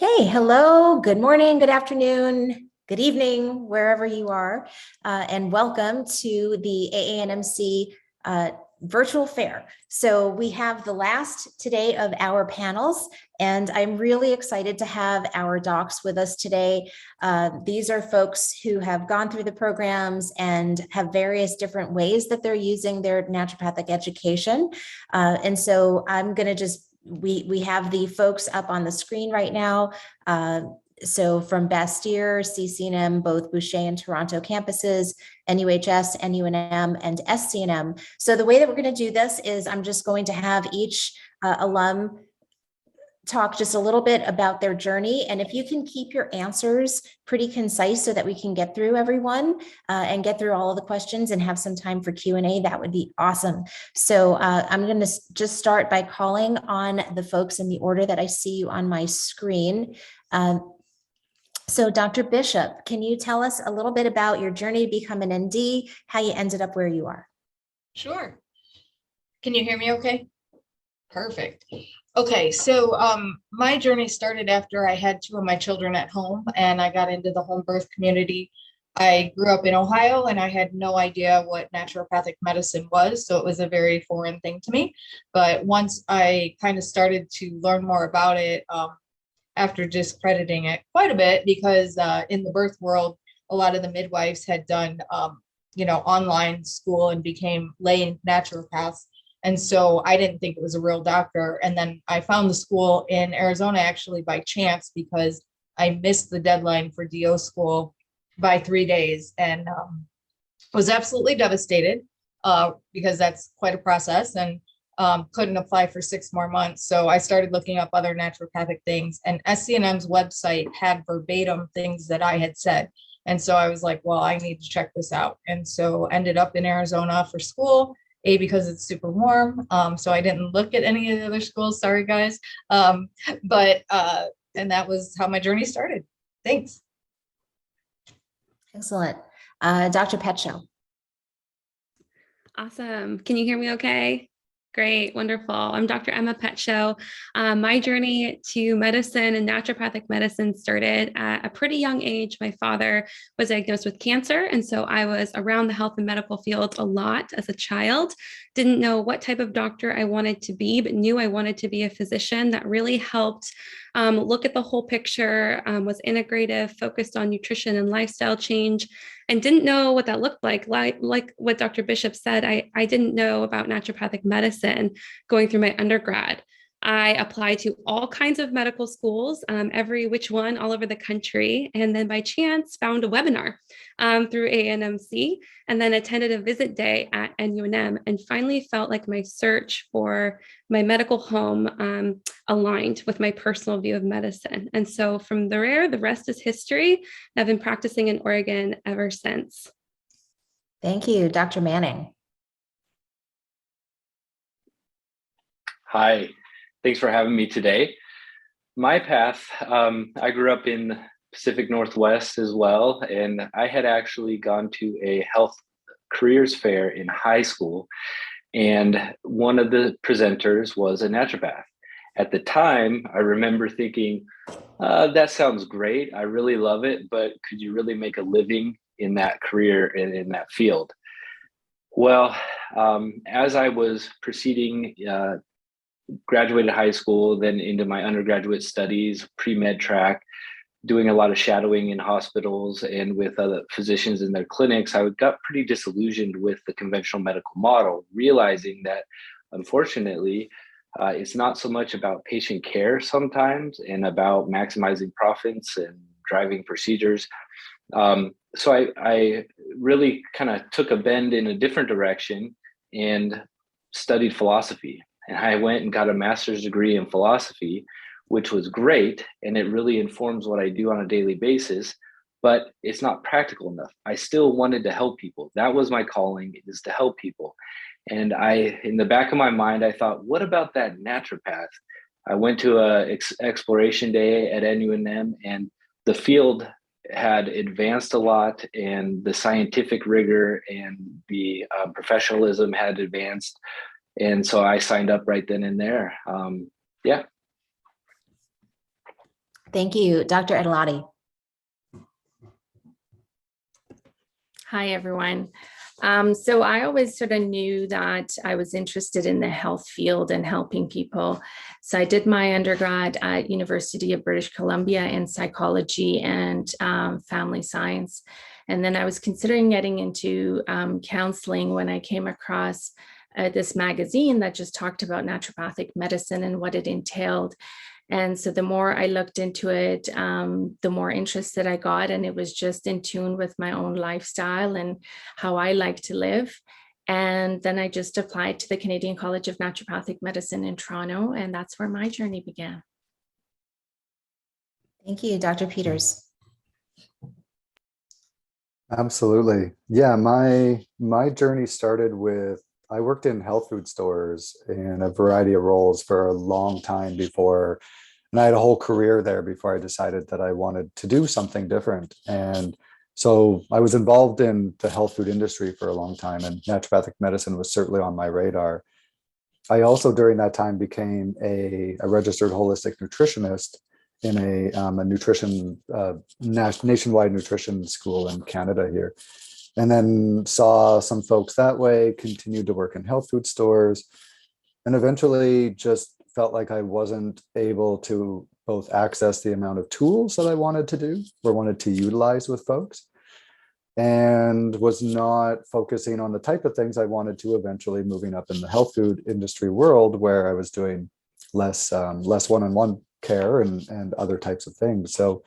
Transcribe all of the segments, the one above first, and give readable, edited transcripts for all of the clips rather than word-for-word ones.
Okay, hello, good morning, good afternoon, good evening, wherever you are, and welcome to the AANMC Virtual Fair. So we have the last today of our panels, and I'm really excited to have our docs with us today. These are folks who have gone through the programs and have various different ways that they're using their naturopathic education. And so I'm going to just we have the folks up on the screen right now. So from Bastyr, CCNM, both Boucher and Toronto campuses, NUHS, NUNM, and SCNM. So the way that we're going to do this is I'm just going to have each alum talk just a little bit about their journey. And if you can keep your answers pretty concise so that we can get through everyone and get through all of the questions and have some time for Q&A, that would be awesome. So I'm going to just start by calling on the folks in the order that I see you on my screen. So Dr. Bishop, can you tell us a little bit about your journey to become an ND, how you ended up where you are? Sure. Can you hear me okay? Perfect. Okay, so my journey started after I had two of my children at home and I got into the home birth community. I grew up in Ohio and I had no idea what naturopathic medicine was, so it was a very foreign thing to me. But once I kind of started to learn more about it, after discrediting it quite a bit, because in the birth world, a lot of the midwives had done, online school and became lay naturopaths. And so I didn't think it was a real doctor. And then I found the school in Arizona actually by chance because I missed the deadline for DO school by 3 days and was absolutely devastated because that's quite a process and couldn't apply for 6 more months. So I started looking up other naturopathic things, and SCNM's website had verbatim things that I had said. And so I was like, well, I need to check this out. And so ended up in Arizona for school. Because it's super warm. So I didn't look at any of the other schools. Sorry, guys. And that was how my journey started. Thanks. Excellent. Dr. Petshow. Awesome. Can you hear me okay? Great, wonderful. I'm Dr. Emma Petshow. My journey to medicine and naturopathic medicine started at a pretty young age. My father was diagnosed with cancer, and so I was around the health and medical field a lot as a child. Didn't know what type of doctor I wanted to be, but knew I wanted to be a physician. That really helped look at the whole picture, was integrative, focused on nutrition and lifestyle change, and didn't know what that looked like. Like what Dr. Bishop said, I didn't know about naturopathic medicine going through my undergrad. I applied to all kinds of medical schools, every which one all over the country, and then by chance found a webinar through AANMC, and then attended a visit day at NUNM, and finally felt like my search for my medical home aligned with my personal view of medicine. And so from there, the rest is history. I've been practicing in Oregon ever since. Thank you, Dr. Manning. Hi, thanks for having me today. My path, I grew up in Pacific Northwest as well, and I had actually gone to a health careers fair in high school, and one of the presenters was a naturopath. At the time, I remember thinking, that sounds great, I really love it, but could you really make a living in that career and in that field? Well, as I was proceeding, graduated high school, then into my undergraduate studies, pre-med track, doing a lot of shadowing in hospitals and with other physicians in their clinics, I got pretty disillusioned with the conventional medical model, realizing that unfortunately, it's not so much about patient care sometimes and about maximizing profits and driving procedures. So I really kind of took a bend in a different direction and studied philosophy. And I went and got a master's degree in philosophy, which was great. And it really informs what I do on a daily basis, but it's not practical enough. I still wanted to help people. That was my calling, is to help people. And in the back of my mind, I thought, what about that naturopath? I went to a exploration day at NUNM, and the field had advanced a lot, and the scientific rigor and the professionalism had advanced. And so I signed up right then and there. Yeah. Thank you, Dr. Edelati. Hi, everyone. So I always sort of knew that I was interested in the health field and helping people. So I did my undergrad at University of British Columbia in psychology and family science. And then I was considering getting into counseling when I came across this magazine that just talked about naturopathic medicine and what it entailed. And so the more I looked into it, the more interested I got, and it was just in tune with my own lifestyle and how I like to live. And then I just applied to the Canadian College of Naturopathic Medicine in Toronto, and that's where my journey began. Thank you, Dr. Peters. Absolutely. Yeah, my journey started with, I worked in health food stores in a variety of roles for a long time before, and I had a whole career there before I decided that I wanted to do something different. And so I was involved in the health food industry for a long time, and naturopathic medicine was certainly on my radar. I also during that time became a registered holistic nutritionist in a nutrition nationwide nutrition school in Canada here. And then saw some folks that way, continued to work in health food stores, and eventually just felt like I wasn't able to both access the amount of tools that I wanted to do or wanted to utilize with folks, and was not focusing on the type of things I wanted to eventually moving up in the health food industry world, where I was doing less one-on-one care and other types of things. So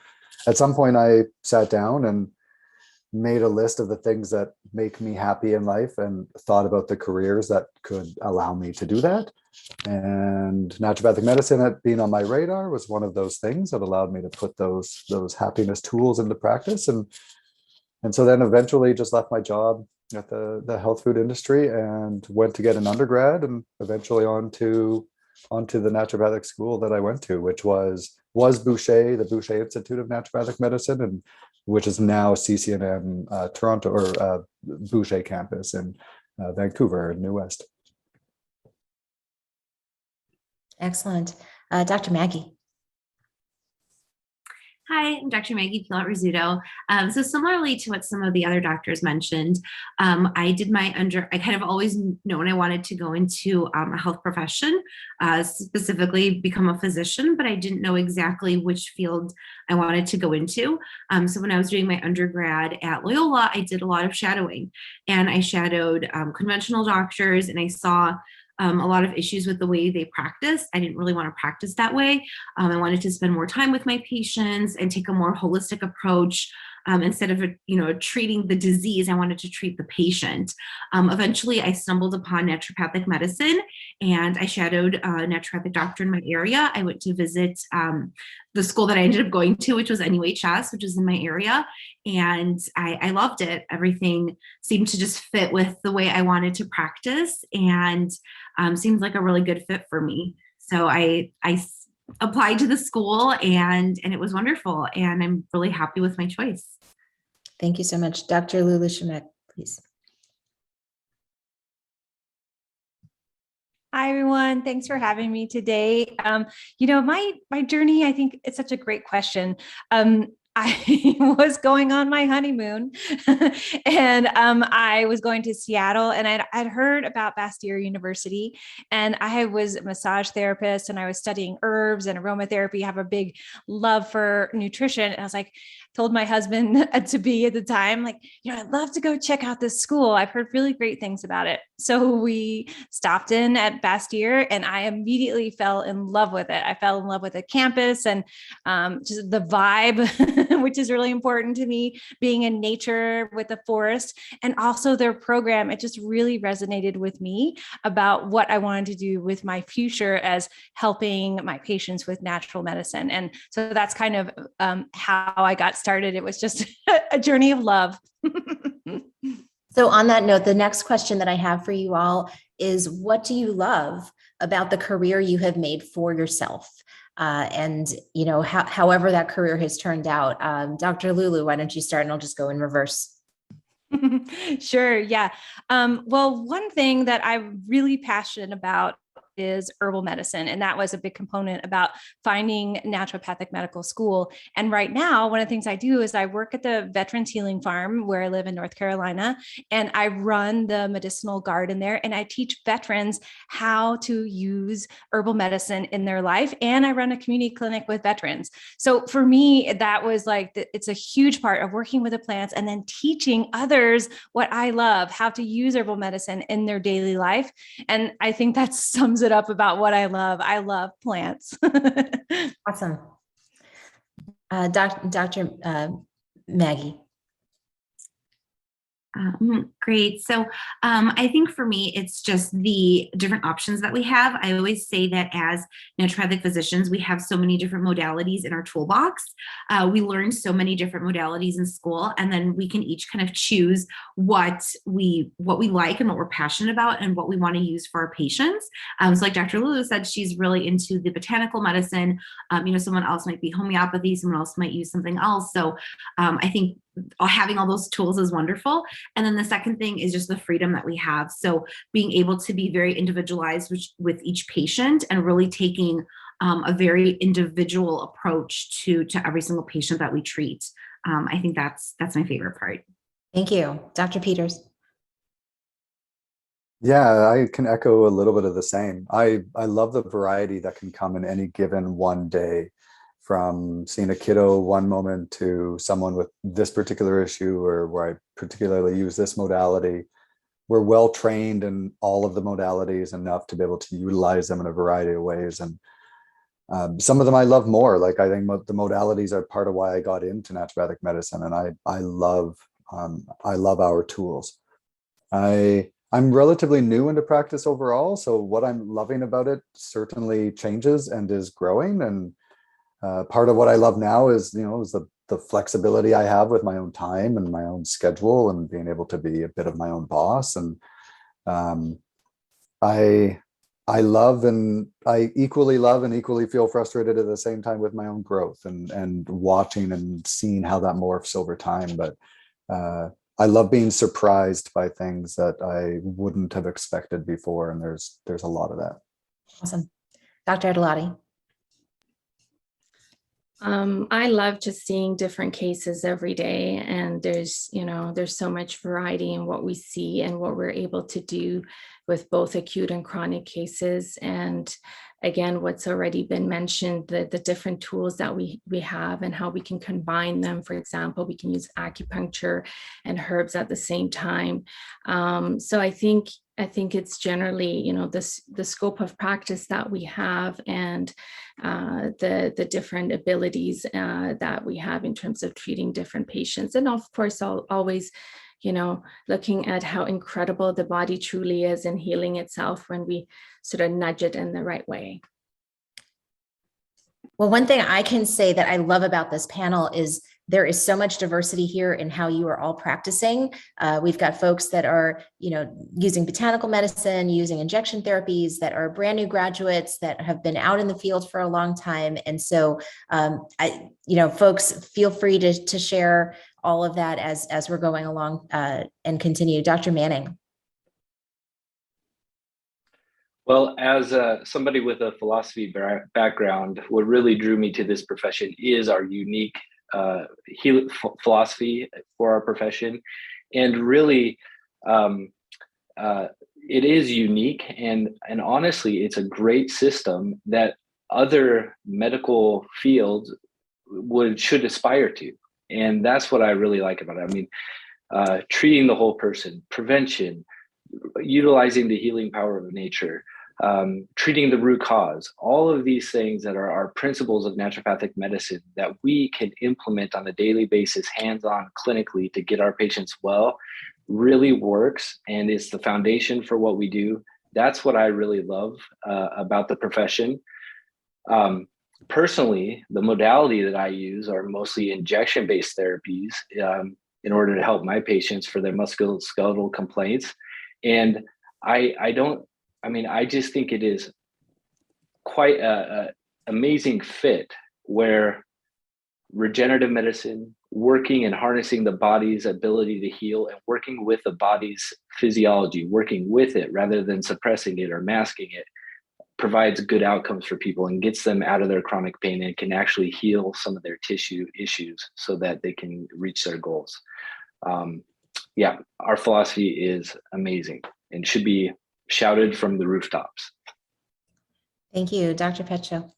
at some point I sat down and made a list of the things that make me happy in life and thought about the careers that could allow me to do that. And naturopathic medicine, being on my radar, was one of those things that allowed me to put those happiness tools into practice. And so then eventually just left my job at the health food industry and went to get an undergrad, and eventually onto the naturopathic school that I went to, which was Boucher, the Boucher Institute of Naturopathic Medicine, and which is now CCNM Toronto, or Boucher campus in Vancouver, New West. Excellent. Dr. Maggie. Hi, I'm Dr. Maggie Pilat-Rizzuto. So similarly to what some of the other doctors mentioned, I kind of always known I wanted to go into a health profession, specifically become a physician, but I didn't know exactly which field I wanted to go into. So when I was doing my undergrad at Loyola, I did a lot of shadowing, and I shadowed conventional doctors, and I saw a lot of issues with the way they practice. I didn't really want to practice that way. I wanted to spend more time with my patients and take a more holistic approach. Instead of treating the disease, I wanted to treat the patient. Eventually, I stumbled upon naturopathic medicine, and I shadowed a naturopathic doctor in my area. I went to visit the school that I ended up going to, which was NUHS, which is in my area, and I loved it. Everything seemed to just fit with the way I wanted to practice, and seemed like a really good fit for me. So I applied to the school, and it was wonderful, and I'm really happy with my choice. Thank you so much. Dr. Lulu, please. Hi, everyone. Thanks for having me today. My journey, I think it's such a great question. I was going on my honeymoon and I was going to Seattle, and I'd heard about Bastyr University, and I was a massage therapist and I was studying herbs and aromatherapy, have a big love for nutrition. And I was like, told my husband to be at the time, like, I'd love to go check out this school. I've heard really great things about it. So we stopped in at Bastyr, and I immediately fell in love with it. I fell in love with the campus and just the vibe, which is really important to me, being in nature with the forest, and also their program. It just really resonated with me about what I wanted to do with my future as helping my patients with natural medicine. And so that's kind of how I got started. It was just a journey of love. So on that note, the next question that I have for you all is, what do you love about the career you have made for yourself? However that career has turned out. Dr. Lulu, why don't you start, and I'll just go in reverse. Sure. Yeah. Well, one thing that I'm really passionate about is herbal medicine. And that was a big component about finding naturopathic medical school. And right now, one of the things I do is I work at the Veterans Healing Farm where I live in North Carolina, and I run the medicinal garden there. And I teach veterans how to use herbal medicine in their life. And I run a community clinic with veterans. So for me, that was like, it's a huge part of working with the plants and then teaching others what I love, how to use herbal medicine in their daily life. And I think that sums it up about what I love. I love plants. Awesome. Dr. Maggie. Great. So I think for me, it's just the different options that we have. I always say that as naturopathic physicians, we have so many different modalities in our toolbox. We learn so many different modalities in school, and then we can each kind of choose what we like and what we're passionate about and what we want to use for our patients. So like Dr. Lulu said, she's really into the botanical medicine. Someone else might be homeopathy, someone else might use something else. So I think having all those tools is wonderful. And then the second thing is just the freedom that we have. So being able to be very individualized with each patient and really taking a very individual approach to every single patient that we treat. I think that's my favorite part. Thank you. Dr. Peters. Yeah, I can echo a little bit of the same. I love the variety that can come in any given one day, from seeing a kiddo one moment to someone with this particular issue or where I particularly use this modality. We're well trained in all of the modalities enough to be able to utilize them in a variety of ways. And some of them I love more. Like, I think the modalities are part of why I got into naturopathic medicine, and I love our tools. I'm relatively new into practice overall, so what I'm loving about it certainly changes and is growing. And part of what I love now is the flexibility I have with my own time and my own schedule, and being able to be a bit of my own boss. And I love, and I equally love and equally feel frustrated at the same time with my own growth and watching and seeing how that morphs over time. But I love being surprised by things that I wouldn't have expected before, and there's a lot of that. Awesome. Dr. Edelati. I love just seeing different cases every day, and there's so much variety in what we see and what we're able to do with both acute and chronic cases. And again, what's already been mentioned, the different tools that we have and how we can combine them. For example, we can use acupuncture and herbs at the same time. So I think it's generally, the scope of practice that we have, and the different abilities that we have in terms of treating different patients. And of course, always, looking at how incredible the body truly is in healing itself when we sort of nudge it in the right way. Well, one thing I can say that I love about this panel is there is so much diversity here in how you are all practicing. We've got folks that are, using botanical medicine, using injection therapies, that are brand new graduates that have been out in the field for a long time. And so, folks, feel free to share all of that as we're going along and continue. Dr. Manning. Well, as somebody with a philosophy background, what really drew me to this profession is our unique philosophy for our profession. And really, it is unique. And honestly, it's a great system that other medical fields should aspire to. And that's what I really like about it. I mean, treating the whole person, prevention, utilizing the healing power of nature, treating the root cause, all of these things that are our principles of naturopathic medicine that we can implement on a daily basis, hands-on, clinically, to get our patients well, really works, and it's the foundation for what we do. That's what I really love about the profession. Personally, the modality that I use are mostly injection-based therapies in order to help my patients for their musculoskeletal complaints. And I just think it is quite an amazing fit where regenerative medicine, working and harnessing the body's ability to heal and working with the body's physiology, working with it rather than suppressing it or masking it, provides good outcomes for people and gets them out of their chronic pain and can actually heal some of their tissue issues so that they can reach their goals. Yeah, our philosophy is amazing and should be shouted from the rooftops. Thank you, Dr. Pecho.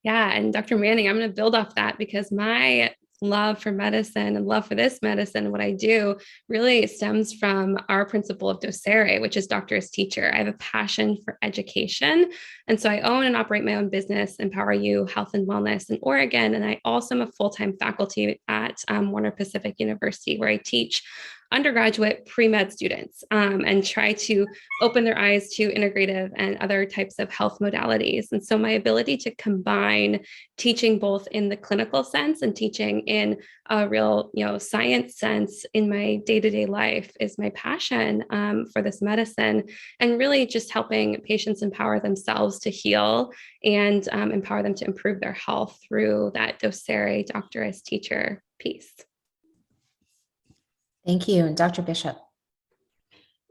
Yeah, and Dr. Manning, I'm going to build off that because my love for medicine and love for this medicine, what I do really stems from our principle of docere, which is doctor as teacher. I have a passion for education. And so I own and operate my own business, Empower You Health and Wellness in Oregon. And I also am a full-time faculty at Warner Pacific University, where I teach undergraduate pre-med students and try to open their eyes to integrative and other types of health modalities. And so my ability to combine teaching both in the clinical sense and teaching in a real, science sense in my day-to-day life is my passion for this medicine, and really just helping patients empower themselves to heal and empower them to improve their health through that docere, doctor as teacher piece. Thank you. And Dr. Bishop.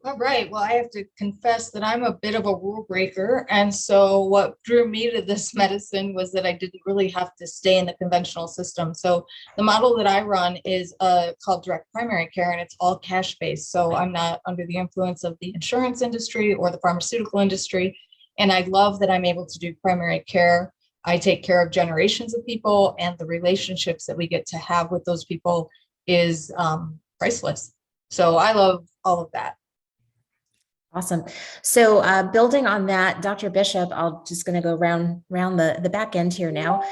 All right. Well, I have to confess that I'm a bit of a rule breaker. And so what drew me to this medicine was that I didn't really have to stay in the conventional system. So the model that I run is called direct primary care, and it's all cash based. So I'm not under the influence of the insurance industry or the pharmaceutical industry. And I love that I'm able to do primary care. I take care of generations of people, and the relationships that we get to have with those people is priceless. So I love all of that. Awesome. So building on that, Dr. Bishop, I'm just going to go round the back end here now.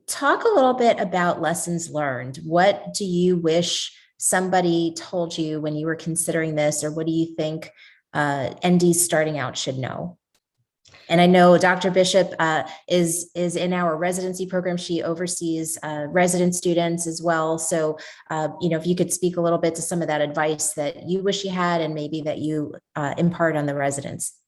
Talk a little bit about lessons learned. What do you wish somebody told you when you were considering this, or what do you think NDs starting out should know? And I know Dr. Bishop is in our residency program. She oversees resident students as well. So, if you could speak a little bit to some of that advice that you wish you had, and maybe that you impart on the residents.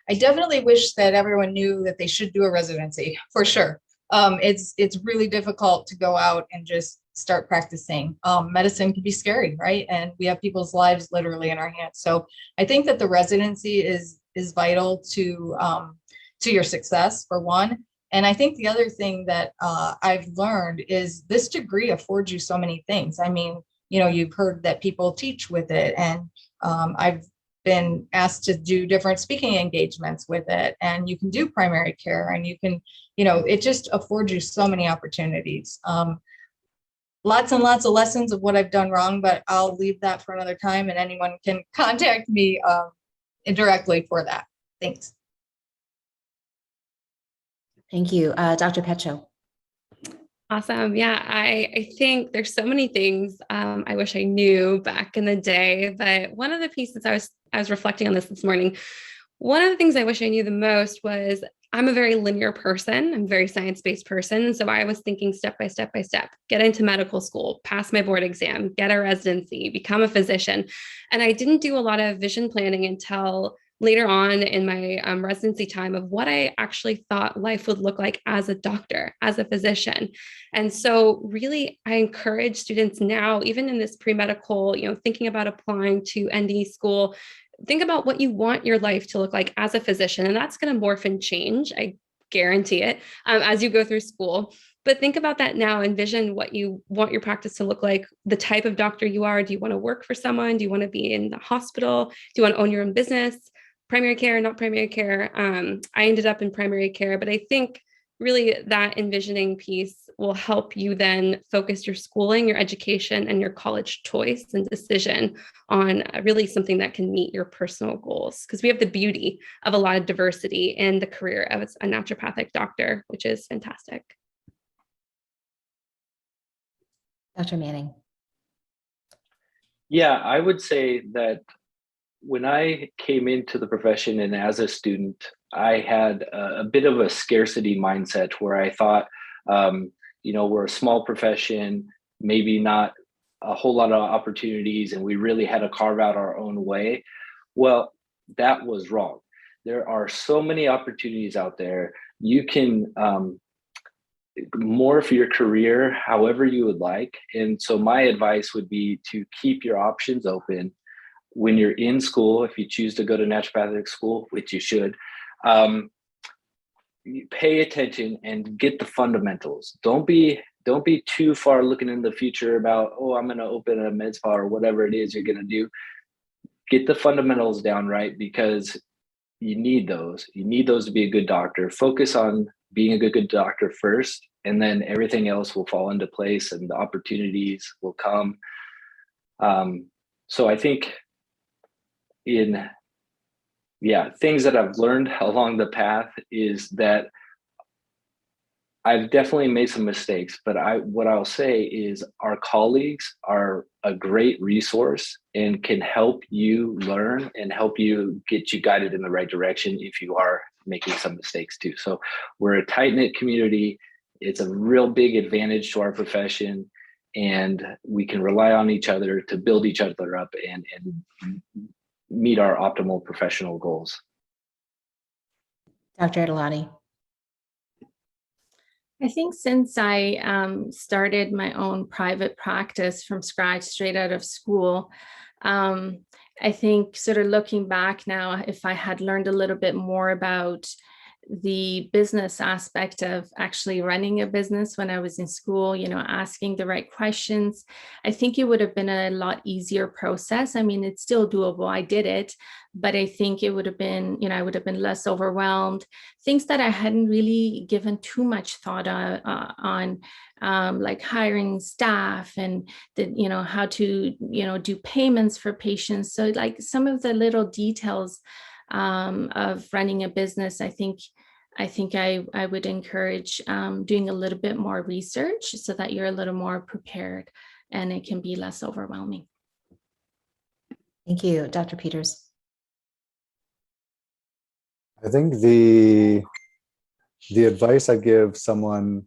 I definitely wish that everyone knew that they should do a residency, for sure. It's really difficult to go out and just start practicing. Medicine can be scary, right? And we have people's lives literally in our hands. So I think that the residency is vital to your success, for one. And I think the other thing that I've learned is this degree affords you so many things. I mean, you've heard that people teach with it, and I've been asked to do different speaking engagements with it, and you can do primary care, and you can, it just affords you so many opportunities. Lots and lots of lessons of what I've done wrong, but I'll leave that for another time, and anyone can contact me indirectly for that. Thanks. Thank you. Dr. Pecho. Awesome. Yeah, I think there's so many things I wish I knew back in the day, but one of the pieces I was reflecting on this morning. One of the things I wish I knew the most was I'm a very linear person. I'm a very science-based person. And so I was thinking step by step by step, get into medical school, pass my board exam, get a residency, become a physician. And I didn't do a lot of vision planning until later on in my residency time of what I actually thought life would look like as a doctor, as a physician. And so really, I encourage students now, even in this pre-medical, thinking about applying to ND school, think about what you want your life to look like as a physician. And that's going to morph and change. I guarantee it as you go through school. But think about that now. Envision what you want your practice to look like, the type of doctor you are. Do you want to work for someone? Do you want to be in the hospital? Do you want to own your own business? Primary care, not primary care. I ended up in primary care, but I think really that envisioning piece will help you then focus your schooling, your education, and your college choice and decision on really something that can meet your personal goals. Because we have the beauty of a lot of diversity in the career of a naturopathic doctor, which is fantastic. Dr. Manning. Yeah, I would say that when I came into the profession and as a student, I had a bit of a scarcity mindset where I thought, we're a small profession, maybe not a whole lot of opportunities, and we really had to carve out our own way. Well, that was wrong. There are so many opportunities out there. You can morph your career however you would like. And so my advice would be to keep your options open. When you're in school, if you choose to go to naturopathic school, which you should, You pay attention and get the fundamentals. Don't be too far looking in the future about, oh, I'm going to open a med spa or whatever it is you're going to do. Get the fundamentals down right, because you need those. You need those to be a good doctor. Focus on being a good doctor first, and then everything else will fall into place and the opportunities will come. So I think things that I've learned along the path is that I've definitely made some mistakes, but what I'll say is our colleagues are a great resource and can help you learn and help you get you guided in the right direction if you are making some mistakes too. So we're a tight-knit community. It's a real big advantage to our profession, and we can rely on each other to build each other up and meet our optimal professional goals. Dr. Edelati. I think since I started my own private practice from scratch, straight out of school, I think sort of looking back now, if I had learned a little bit more about the business aspect of actually running a business when I was in school, asking the right questions, I think it would have been a lot easier process. I mean, it's still doable. I did it, but I think it would have been, I would have been less overwhelmed. Things that I hadn't really given too much thought on, like hiring staff and how to, do payments for patients. So like some of the little details of running a business, I think I would encourage doing a little bit more research so that you're a little more prepared and it can be less overwhelming. Thank you, Dr. Peters. I think the advice I give someone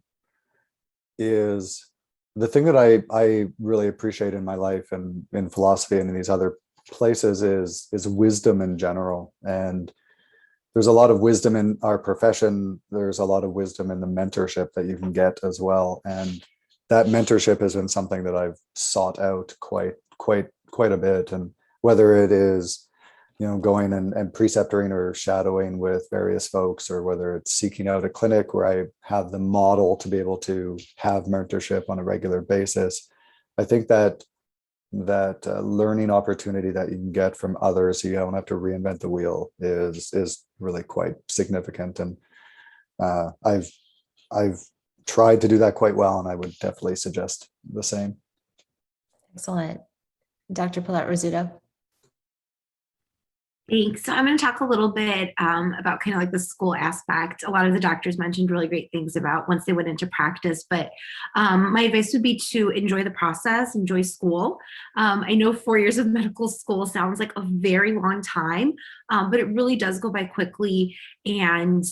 is the thing that I really appreciate in my life and in philosophy and in these other places is wisdom in general. And there's a lot of wisdom in our profession. There's a lot of wisdom in the mentorship that you can get as well. And that mentorship has been something that I've sought out quite a bit. And whether it is, going and preceptoring or shadowing with various folks, or whether it's seeking out a clinic where I have the model to be able to have mentorship on a regular basis, I think that learning opportunity that you can get from others, so you don't have to reinvent the wheel, is really quite significant. And I've tried to do that quite well, and I would definitely suggest the same. Excellent. Dr. Palat-Rizzuto. Thanks. So I'm going to talk a little bit about kind of like the school aspect. A lot of the doctors mentioned really great things about once they went into practice, but my advice would be to enjoy the process, enjoy school. I know 4 years of medical school sounds like a very long time, but it really does go by quickly. And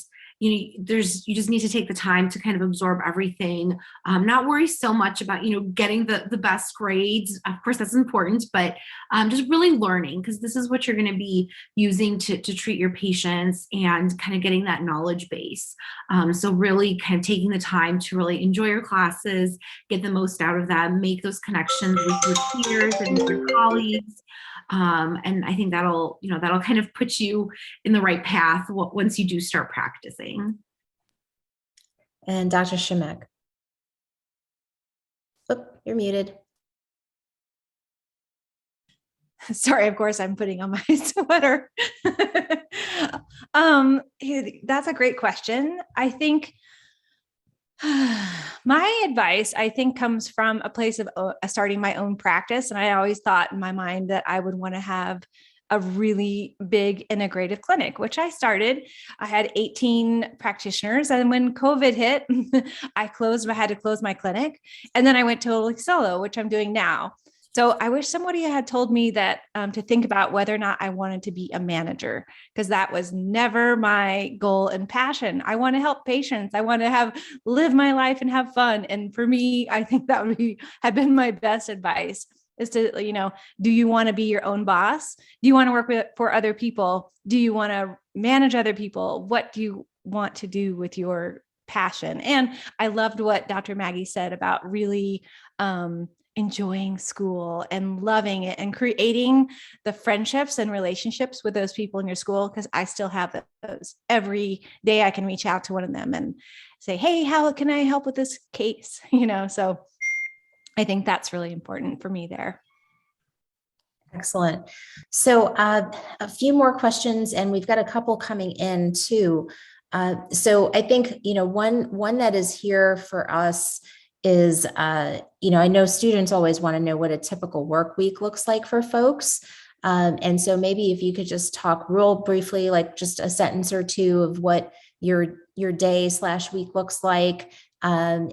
you just need to take the time to kind of absorb everything, not worry so much about, getting the best grades. Of course, that's important, but just really learning, because this is what you're going to be using to treat your patients and kind of getting that knowledge base. So really kind of taking the time to really enjoy your classes, get the most out of them, make those connections with your peers and with your colleagues. And I think that'll kind of put you in the right path once you do start practicing. And Dr. Chamec. Oh, you're muted. Sorry, of course, I'm putting on my sweater. That's a great question. I think my advice, comes from a place of starting my own practice. And I always thought in my mind that I would want to have a really big integrative clinic, which I started. I had 18 practitioners. And when COVID hit, I had to close my clinic. And then I went totally solo, which I'm doing now. So I wish somebody had told me that to think about whether or not I wanted to be a manager, because that was never my goal and passion. I want to help patients. I want to live my life and have fun. And for me, I think that would have been my best advice, is to, do you want to be your own boss? Do you want to work for other people? Do you want to manage other people? What do you want to do with your passion? And I loved what Dr. Maggie said about really enjoying school and loving it and creating the friendships and relationships with those people in your school. Because I still have those. Every day I can reach out to one of them and say, hey, how can I help with this case? So I think that's really important for me there. Excellent. So a few more questions, and we've got a couple coming in too. So I think, one that is here for us is, I know students always want to know what a typical work week looks like for folks. And so maybe if you could just talk real briefly, like just a sentence or two of what your day/week looks like. And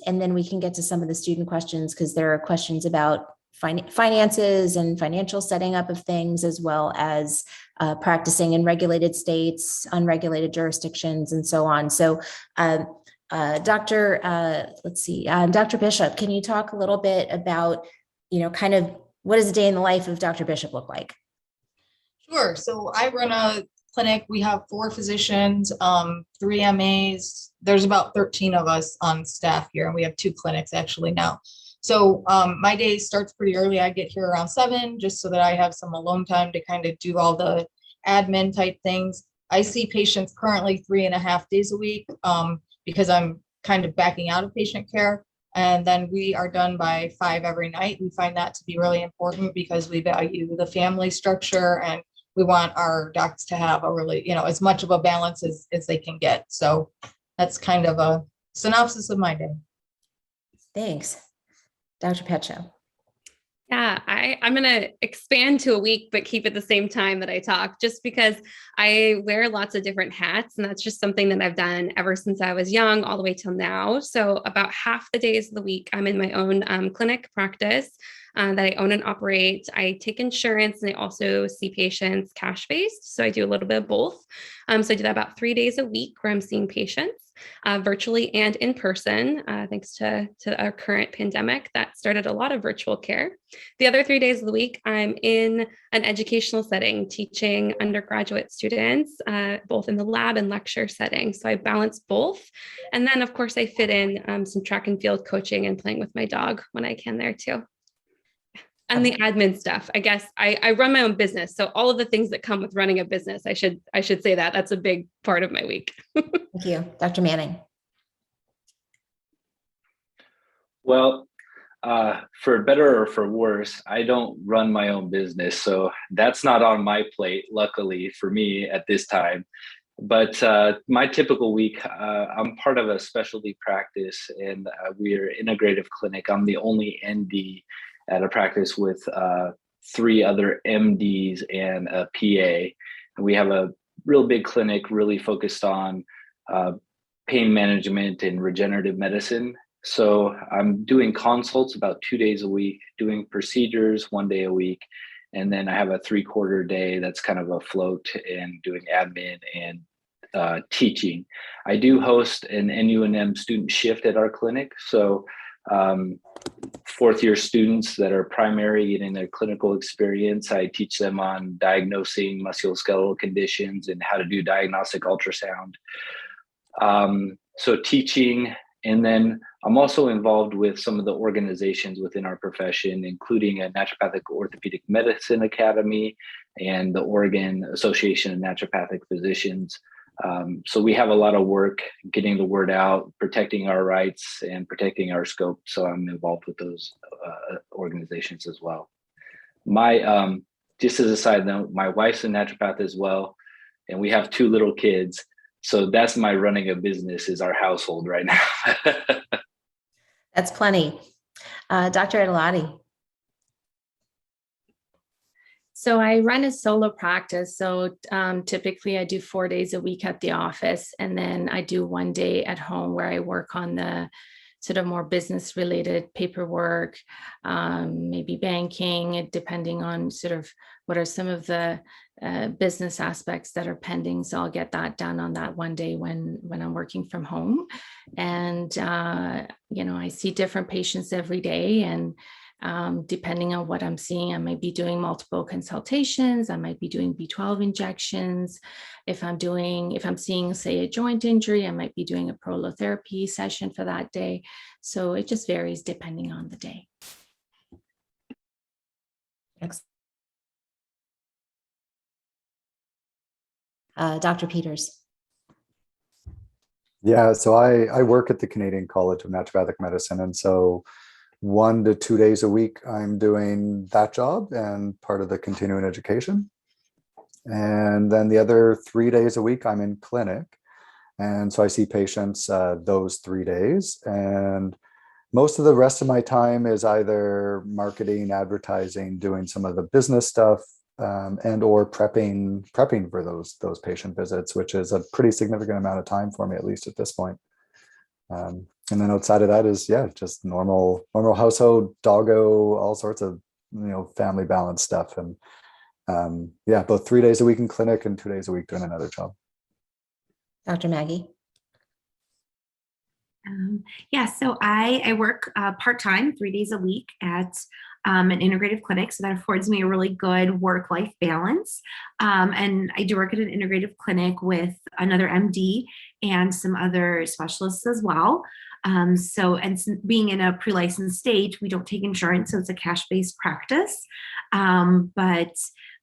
then we can get to some of the student questions, because there are questions about finances and financial setting up of things, as well as practicing in regulated states, unregulated jurisdictions, and so on. So Dr. Bishop, can you talk a little bit about, kind of what does a day in the life of Dr. Bishop look like? Sure. So I run a clinic. We have 4 physicians, 3 MAs. There's about 13 of us on staff here, and we have 2 clinics actually now. So my day starts pretty early. I get here around 7, just so that I have some alone time to kind of do all the admin type things. I see patients currently 3.5 days a week because I'm kind of backing out of patient care. And then we are done by 5 every night. We find that to be really important because we value the family structure, and we want our docs to have a really, as much of a balance as they can get. So that's kind of a synopsis of my day. Thanks. Dr. Pecho. Yeah, I'm going to expand to a week, but keep it the same time that I talk, just because I wear lots of different hats. And that's just something that I've done ever since I was young, all the way till now. So about half the days of the week, I'm in my own clinic practice that I own and operate. I take insurance, and I also see patients cash-based. So I do a little bit of both. So I do that about 3 days a week where I'm seeing patients virtually and in person, thanks to our current pandemic that started a lot of virtual care. The other 3 days of the week, I'm in an educational setting, teaching undergraduate students, both in the lab and lecture setting. So I balance both. And then, of course, I fit in some track and field coaching and playing with my dog when I can there too. And the admin stuff, I guess I run my own business. So all of the things that come with running a business, I should say that's a big part of my week. Thank you. Dr. Manning. Well, for better or for worse, I don't run my own business. So that's not on my plate, luckily for me at this time. But my typical week, I'm part of a specialty practice, and we're an integrative clinic. I'm the only ND at a practice with 3 other MDs and a PA. And we have a real big clinic really focused on pain management and regenerative medicine. So I'm doing consults about 2 days a week, doing procedures 1 day a week. And then I have a 3/4 day that's kind of a float and doing admin and teaching. I do host an NUNM student shift at our clinic. So 4th year students that are primary getting their clinical experience, I teach them on diagnosing musculoskeletal conditions and how to do diagnostic ultrasound. So teaching, and then I'm also involved with some of the organizations within our profession, including a Naturopathic Orthopedic Medicine Academy and the Oregon Association of Naturopathic Physicians. So we have a lot of work getting the word out, protecting our rights and protecting our scope. So I'm involved with those organizations as well. Just as a side note, my wife's a naturopath as well, and we have 2 little kids. So that's my running a business, is our household right now. That's plenty. Dr. Edelati. So I run a solo practice. So typically I do 4 days a week at the office, and then I do 1 day at home where I work on the sort of more business related paperwork, maybe banking, depending on sort of what are some of the business aspects that are pending. So I'll get that done on that 1 day when I'm working from home. And, I see different patients every day, and depending on what I'm seeing, I might be doing multiple consultations. I might be doing B12 injections. If I'm seeing, say, a joint injury, I might be doing a prolotherapy session for that day. So it just varies depending on the day. Excellent. Dr. Peters. Yeah, so I work at the Canadian College of Naturopathic Medicine. And so 1 to 2 days a week, I'm doing that job and part of the continuing education. And then the other 3 days a week, I'm in clinic. And so I see patients those 3 days. And most of the rest of my time is either marketing, advertising, doing some of the business stuff, and or prepping for those patient visits, which is a pretty significant amount of time for me, at least at this point. And then outside of that is, yeah, just normal household, doggo, all sorts of, family balance stuff. And yeah, about 3 days a week in clinic and 2 days a week doing another job. Dr. Maggie. Yeah, so I work part-time, 3 days a week at an integrative clinic. So that affords me a really good work-life balance. And I do work at an integrative clinic with another MD and some other specialists as well. Being in a pre-licensed state, we don't take insurance, so it's a cash-based practice. But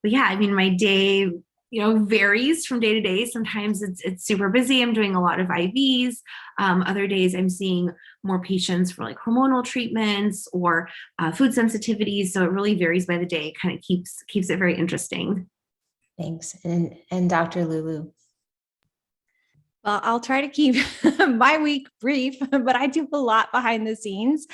yeah, I mean, my day varies from day to day. Sometimes it's super busy. I'm doing a lot of IVs. Other days I'm seeing more patients for like hormonal treatments or food sensitivities. So it really varies by the day. It kind of keeps it very interesting. Thanks. And Dr. Lulu. Well, I'll try to keep my week brief, but I do a lot behind the scenes.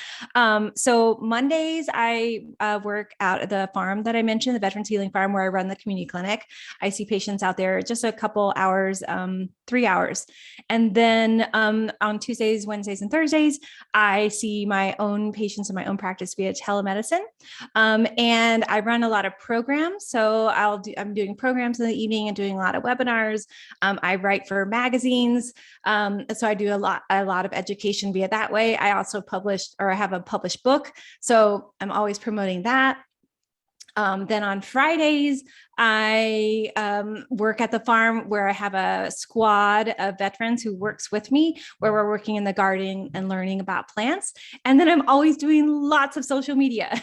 So Mondays, I work out at the farm that I mentioned, the Veterans Healing Farm, where I run the community clinic. I see patients out there just a couple hours, 3 hours. And then on Tuesdays, Wednesdays, and Thursdays, I see my own patients in my own practice via telemedicine. And I run a lot of programs. So I'm doing programs in the evening and doing a lot of webinars. I write for magazines. So I do a lot of education via that way. I also I have a published book. So I'm always promoting that. Then on Fridays, I work at the farm where I have a squad of veterans who works with me, where we're working in the garden and learning about plants. And then I'm always doing lots of social media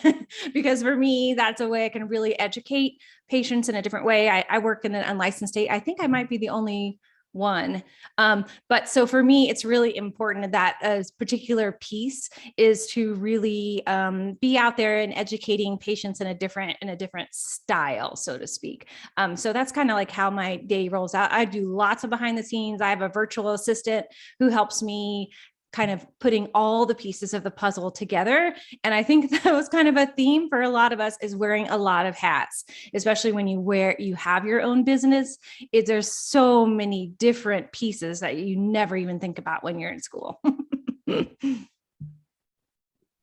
because for me, that's a way I can really educate patients in a different way. I work in an unlicensed state. I think I might be the only one. But so for me, it's really important that a particular piece is to really be out there and educating patients in a different style, so to speak. So that's kind of like how my day rolls out. I do lots of behind the scenes. I have a virtual assistant who helps me kind of putting all the pieces of the puzzle together. And I think that was kind of a theme for a lot of us, is wearing a lot of hats, especially when you have your own business. There's so many different pieces that you never even think about when you're in school.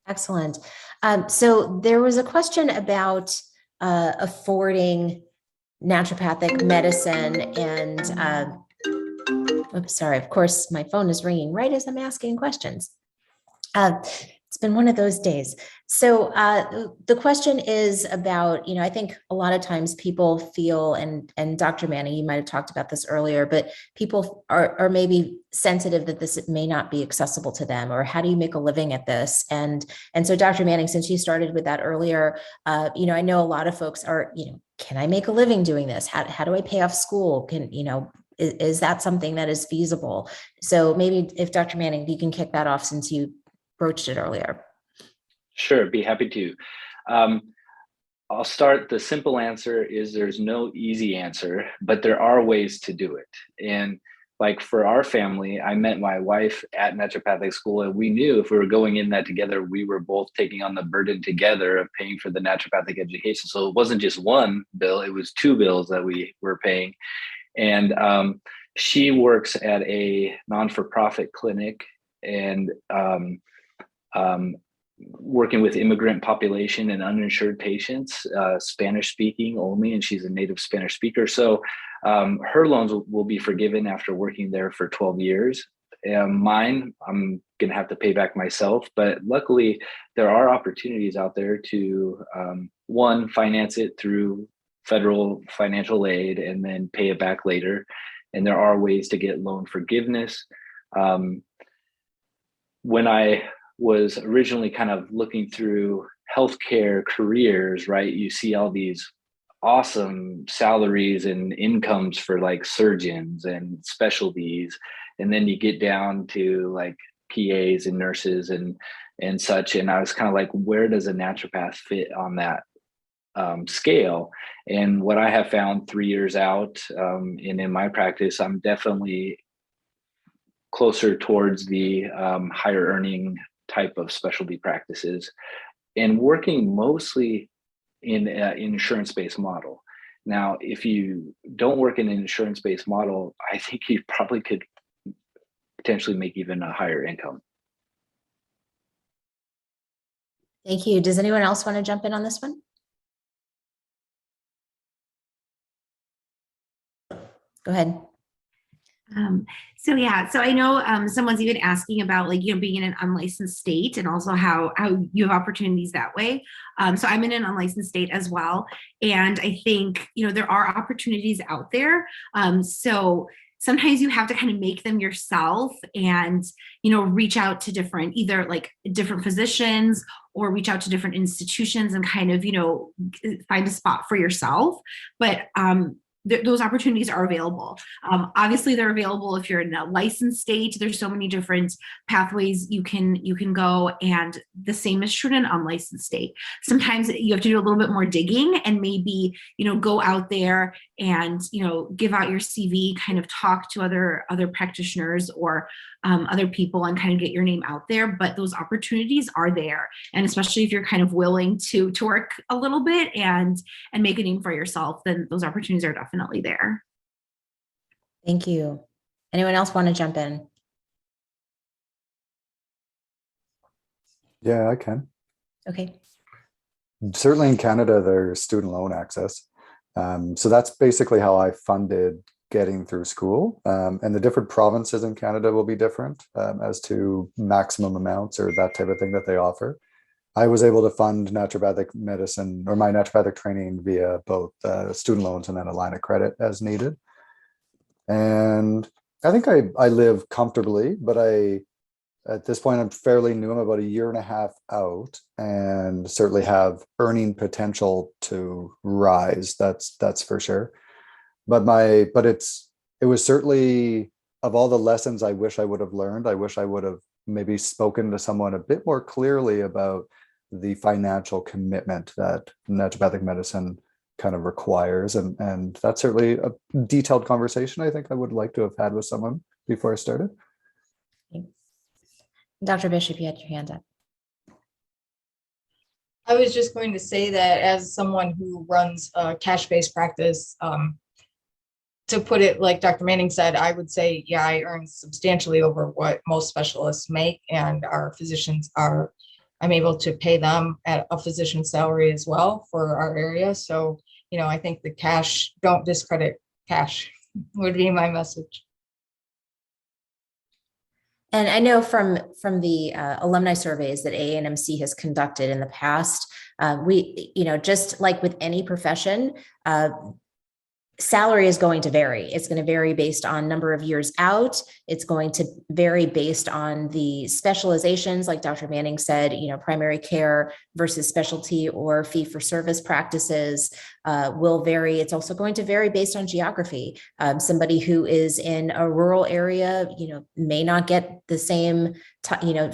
Excellent. So there was a question about affording naturopathic medicine and oops, sorry, of course, my phone is ringing right as I'm asking questions. It's been one of those days. So the question is about, I think a lot of times people feel, and Dr. Manning, you might have talked about this earlier, but people are maybe sensitive that this may not be accessible to them, or how do you make a living at this? And so Dr. Manning, since you started with that earlier, I know a lot of folks are, can I make a living doing this? How do I pay off school? Is that something that is feasible? So maybe if Dr. Manning, you can kick that off since you broached it earlier. Sure, be happy to. I'll start. The simple answer is there's no easy answer, but there are ways to do it. And like for our family, I met my wife at naturopathic school, and we knew if we were going in that together, we were both taking on the burden together of paying for the naturopathic education. So it wasn't just one bill, it was 2 bills that we were paying. And she works at a non-for-profit clinic and working with immigrant population and uninsured patients, Spanish speaking only, and she's a native Spanish speaker. So her loans will be forgiven after working there for 12 years. Mine, I'm going to have to pay back myself, but luckily there are opportunities out there to, one, finance it through federal financial aid and then pay it back later. And there are ways to get loan forgiveness. When I was originally kind of looking through healthcare careers, right? You see all these awesome salaries and incomes for like surgeons and specialties, and then you get down to like PAs and nurses and such. And I was kind of like, where does a naturopath fit on that scale? And what I have found 3 years out, and in my practice, I'm definitely closer towards the higher earning type of specialty practices, and working mostly in an insurance-based model. Now, if you don't work in an insurance-based model, I think you probably could potentially make even a higher income. Thank you. Does anyone else want to jump in on this one? Go ahead. So yeah, so I know someone's even asking about like, you know, being in an unlicensed state and also how you have opportunities that way. So I'm in an unlicensed state as well. And I think, you know, there are opportunities out there. So sometimes you have to kind of make them yourself and, you know, reach out to different, either like different physicians or reach out to different institutions and kind of, you know, find a spot for yourself. But those opportunities are available. Obviously, they're available if you're in a licensed state. There's so many different pathways you can go, and the same is true in an unlicensed state. Sometimes you have to do a little bit more digging and maybe, you know, go out there and, you know, give out your CV, kind of talk to other practitioners or other people and kind of get your name out there. But those opportunities are there, and especially if you're kind of willing to work a little bit and make a name for yourself, then those opportunities are definitely there. Thank you. Anyone else want to jump in? Yeah, I can. Okay. Certainly in Canada, there's student loan access. So that's basically how I funded getting through school. And the different provinces in Canada will be different as to maximum amounts or that type of thing that they offer. I was able to fund naturopathic medicine or my naturopathic training via both student loans and then a line of credit as needed. And I think I live comfortably, but at this point, I'm fairly new. I'm about a year and a half out and certainly have earning potential to rise. That's for sure. But it was certainly, of all the lessons I wish I would have learned, I wish I would have maybe spoken to someone a bit more clearly about the financial commitment that naturopathic medicine kind of requires. And that's certainly a detailed conversation I think I would like to have had with someone before I started. Dr. Bishop, you had your hand up. I was just going to say that as someone who runs a cash-based practice, to put it like Dr. Manning said, I would say, yeah, I earn substantially over what most specialists make, and our physicians I'm able to pay them at a physician salary as well for our area. So, you know, I think the cash, don't discredit cash would be my message. And I know from the alumni surveys that AANMC has conducted in the past, we, you know, just like with any profession, salary is going to vary. It's going to vary based on number of years out. It's going to vary based on the specializations, like Dr. Manning said, you know, primary care versus specialty or fee for service practices will vary. It's also going to vary based on geography. Somebody who is in a rural area, you know, may not get the same, you know,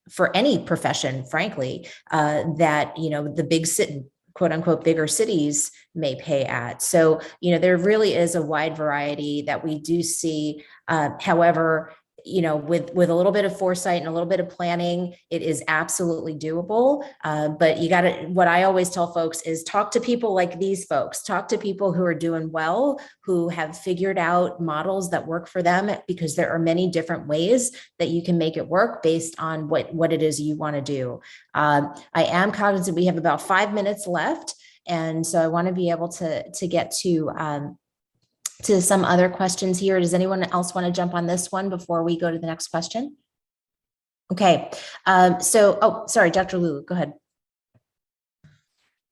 for any profession, frankly, that, you know, the big city, quote unquote, bigger cities may pay at. So, you know, there really is a wide variety that we do see. However, you know, with a little bit of foresight and a little bit of planning, it is absolutely doable. But you got to, what I always tell folks is talk to people like these folks, talk to people who are doing well, who have figured out models that work for them, because there are many different ways that you can make it work based on what it is you want to do. I am cognizant we have about 5 minutes left. And so I want to be able to get to some other questions here. Does anyone else want to jump on this one before we go to the next question? Okay, oh, sorry, Dr. Lulu, go ahead.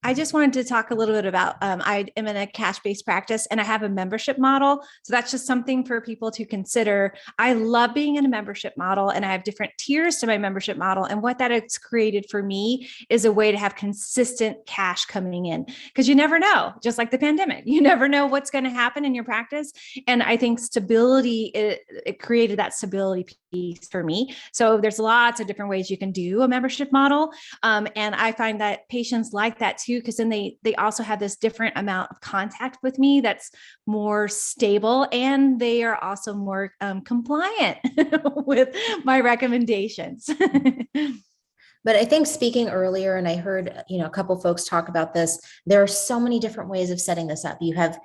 I just wanted to talk a little bit about, I am in a cash-based practice and I have a membership model. So that's just something for people to consider. I love being in a membership model and I have different tiers to my membership model. And what that has created for me is a way to have consistent cash coming in, because you never know, just like the pandemic, you never know what's going to happen in your practice. And I think stability, it created that stability piece for me. So there's lots of different ways you can do a membership model. And I find that patients like that too, because then they also have this different amount of contact with me that's more stable, and they are also more compliant with my recommendations. But I think speaking earlier, and I heard, a couple folks talk about this, there are so many different ways of setting this up. You have,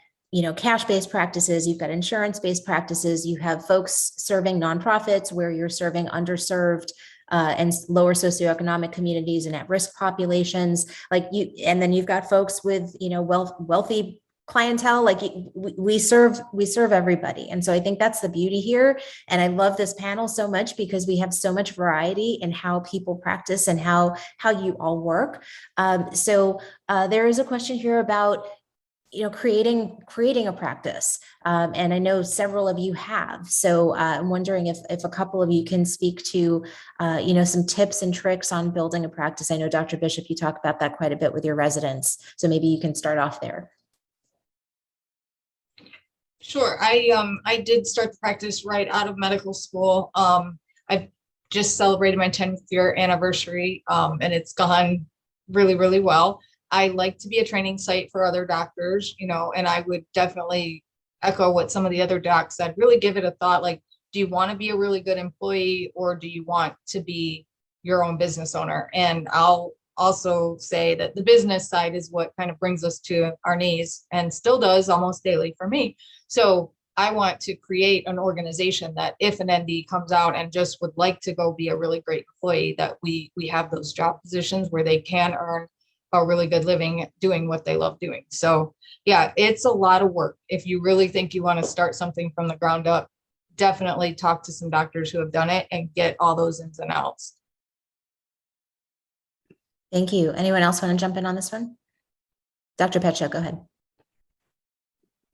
cash-based practices, you've got insurance-based practices, you have folks serving nonprofits where you're serving underserved and lower socioeconomic communities and at-risk populations, and then you've got folks with, wealthy clientele. We serve everybody. And so I think that's the beauty here. And I love this panel so much because we have so much variety in how people practice and how you all work. So there is a question here about, creating a practice. And I know several of you have. So I'm wondering if a couple of you can speak to, some tips and tricks on building a practice. I know Dr. Bishop, you talk about that quite a bit with your residents. So maybe you can start off there. Sure. I did start the practice right out of medical school. I've just celebrated my 10th year anniversary, and it's gone really, really well. I like to be a training site for other doctors, and I would definitely echo what some of the other docs said. Really give it a thought. Like, do you want to be a really good employee, or do you want to be your own business owner? And I'll also say that the business side is what kind of brings us to our knees, and still does almost daily for me. So I want to create an organization that if an ND comes out and just would like to go be a really great employee, that we have those job positions where they can earn a really good living doing what they love doing. So yeah, it's a lot of work. If you really think you want to start something from the ground up, definitely talk to some doctors who have done it and get all those ins and outs. Thank you. Anyone else want to jump in on this one? Dr. Petshow, go ahead.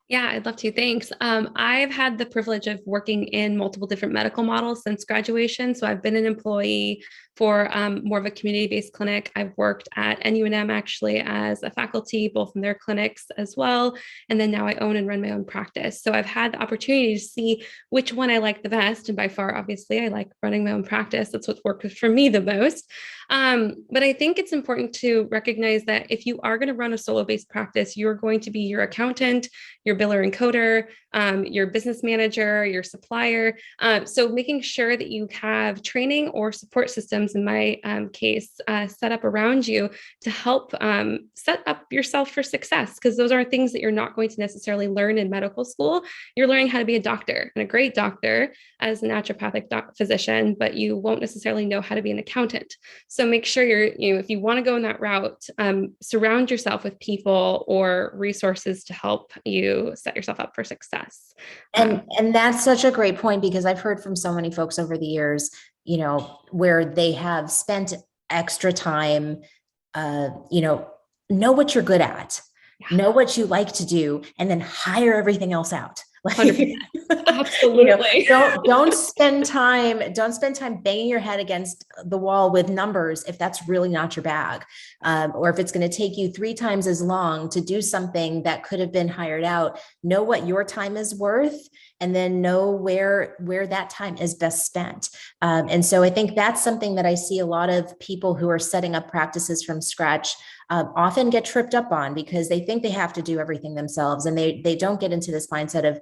Yeah, I'd love to. Thanks. I've had the privilege of working in multiple different medical models since graduation. So I've been an employee for more of a community-based clinic. I've worked at NUNM actually as a faculty, both in their clinics as well. And then now I own and run my own practice. So I've had the opportunity to see which one I like the best. And by far, obviously, I like running my own practice. That's what's worked for me the most. But I think it's important to recognize that if you are going to run a solo-based practice, you're going to be your accountant, your biller and coder, your business manager, your supplier. So making sure that you have training or support systems, in my case, set up around you to help set up yourself for success, because those are things that you're not going to necessarily learn in medical school. You're learning how to be a doctor, and a great doctor as a naturopathic physician, but you won't necessarily know how to be an accountant. So make sure if you want to go in that route, surround yourself with people or resources to help you set yourself up for success. And that's such a great point, because I've heard from so many folks over the years, where they have spent extra time, know what you're good at, know what you like to do, and then hire everything else out. 100%. Absolutely. Don't spend time banging your head against the wall with numbers if that's really not your bag, or if it's going to take you 3 times as long to do something that could have been hired out. Know what your time is worth, and then know where that time is best spent. And so I think that's something that I see a lot of people who are setting up practices from scratch often get tripped up on, because they think they have to do everything themselves, and they don't get into this mindset of,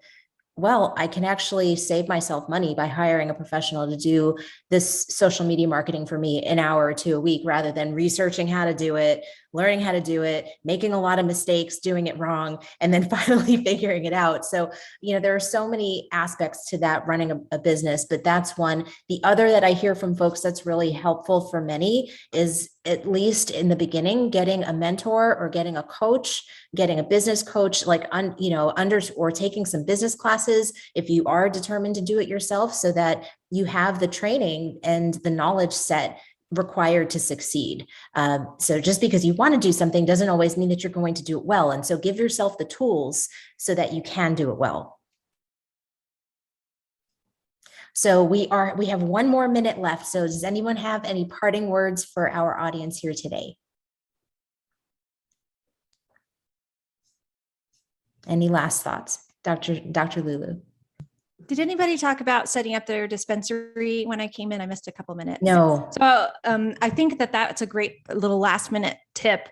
well, I can actually save myself money by hiring a professional to do this social media marketing for me an hour or 2 a week, rather than researching how to do it, learning how to do it, making a lot of mistakes, doing it wrong, and then finally figuring it out. So, there are so many aspects to that, running a business, but that's one. The other that I hear from folks that's really helpful for many is, at least in the beginning, getting a mentor or getting a coach, getting a business coach, or taking some business classes if you are determined to do it yourself, so that you have the training and the knowledge set required to succeed. So just because you want to do something doesn't always mean that you're going to do it well. And so give yourself the tools so that you can do it well. So we have 1 more minute left. So does anyone have any parting words for our audience here today? Any last thoughts? Dr. Lulu? Did anybody talk about setting up their dispensary when I came in? I missed a couple minutes. No. So I think that's a great little last minute tip,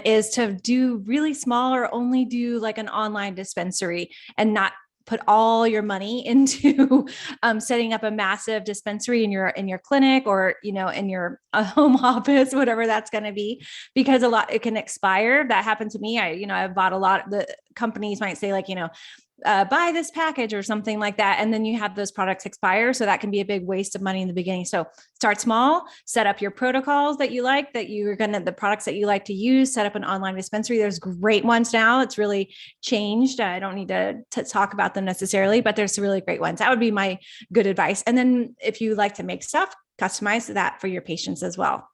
is to do really small or only do like an online dispensary and not put all your money into setting up a massive dispensary in your clinic or, in your home office, whatever that's going to be, because it can expire. That happened to me. I bought a lot. The companies might say like, buy this package or something like that. And then you have those products expire. So that can be a big waste of money in the beginning. So start small, set up your protocols that you like, the products that you like to use, set up an online dispensary. There's great ones now. It's really changed. I don't need to talk about them necessarily, but there's some really great ones. That would be my good advice. And then if you like to make stuff, customize that for your patients as well.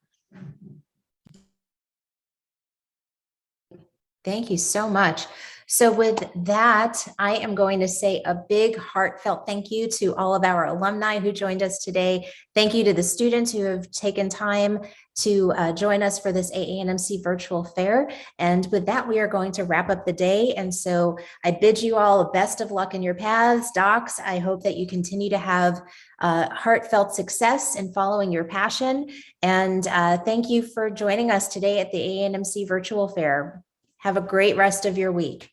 Thank you so much. So with that, I am going to say a big heartfelt thank you to all of our alumni who joined us today. Thank you to the students who have taken time to join us for this AANMC Virtual Fair. And with that, we are going to wrap up the day. And so I bid you all best of luck in your paths. Docs, I hope that you continue to have heartfelt success in following your passion. And thank you for joining us today at the AANMC Virtual Fair. Have a great rest of your week.